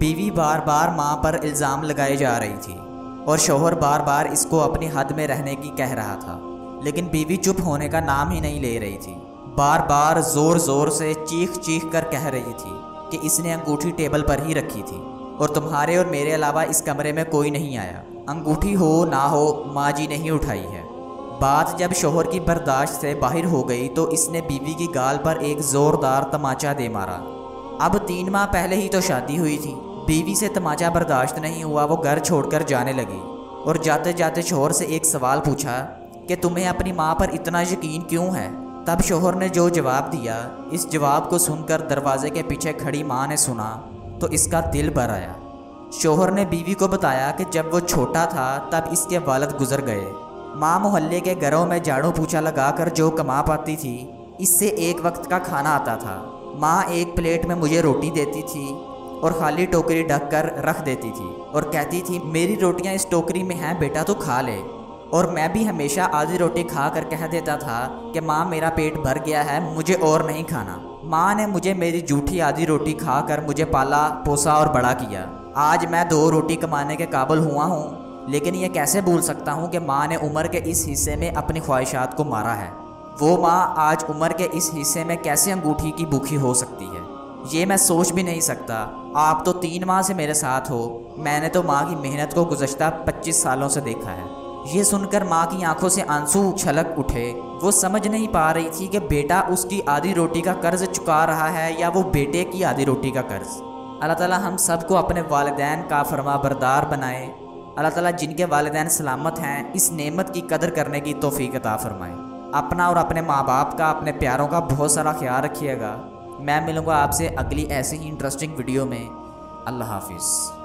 बीवी बार बार माँ पर इल्ज़ाम लगाए जा रही थी और शौहर बार बार इसको अपनी हद में रहने की कह रहा था, लेकिन बीवी चुप होने का नाम ही नहीं ले रही थी। बार बार ज़ोर ज़ोर से चीख चीख कर कह रही थी कि इसने अंगूठी टेबल पर ही रखी थी और तुम्हारे और मेरे अलावा इस कमरे में कोई नहीं आया। अंगूठी हो ना हो माँ जी ने ही उठाई है। बात जब शौहर की बर्दाश्त से बाहर हो गई तो इसने बीवी की गाल पर एक ज़ोरदार तमाचा दे मारा। अब 3 माह पहले ही तो शादी हुई थी। बीवी से तमाचा बर्दाश्त नहीं हुआ, वो घर छोड़कर जाने लगी और जाते जाते शौहर से एक सवाल पूछा कि तुम्हें अपनी माँ पर इतना यकीन क्यों है। तब शौहर ने जो जवाब दिया, इस जवाब को सुनकर दरवाजे के पीछे खड़ी माँ ने सुना तो इसका दिल भर आया। शौहर ने बीवी को बताया कि जब वो छोटा था तब इसके वालिद गुजर गए। माँ मोहल्ले के घरों में झाड़ू पोछा लगाकर जो कमा पाती थी, इससे एक वक्त का खाना आता था। माँ एक प्लेट में मुझे रोटी देती थी और खाली टोकरी ढक कर रख देती थी और कहती थी मेरी रोटियाँ इस टोकरी में हैं बेटा, तो खा ले। और मैं भी हमेशा आधी रोटी खा कर कह देता था कि माँ मेरा पेट भर गया है, मुझे और नहीं खाना। माँ ने मुझे मेरी जूठी आधी रोटी खा कर मुझे पाला पोसा और बड़ा किया। आज मैं 2 रोटी कमाने के काबिल हुआ हूँ, लेकिन ये कैसे भूल सकता हूँ कि माँ ने उम्र के इस हिस्से में अपनी ख्वाहिशात को मारा है। वो माँ आज उम्र के इस हिस्से में कैसे अंगूठी की भूखी हो सकती है, ये मैं सोच भी नहीं सकता। आप तो 3 माह से मेरे साथ हो, मैंने तो माँ की मेहनत को गुज़श्ता 25 सालों से देखा है। ये सुनकर माँ की आंखों से आंसू छलक उठे। वो समझ नहीं पा रही थी कि बेटा उसकी आधी रोटी का कर्ज चुका रहा है या वो बेटे की आधी रोटी का कर्ज। अल्लाह ताला हम सबको अपने वालिदैन का फरमाबरदार बनाए। अल्लाह ताला जिनके वालिदैन सलामत हैं, इस नेमत की कदर करने की तौफीक अता फरमाए। अपना और अपने माँ बाप का, अपने प्यारों का बहुत सारा ख्याल रखिएगा। मैं मिलूँगा आपसे अगली ऐसी ही इंटरेस्टिंग वीडियो में। अल्लाह हाफिज़।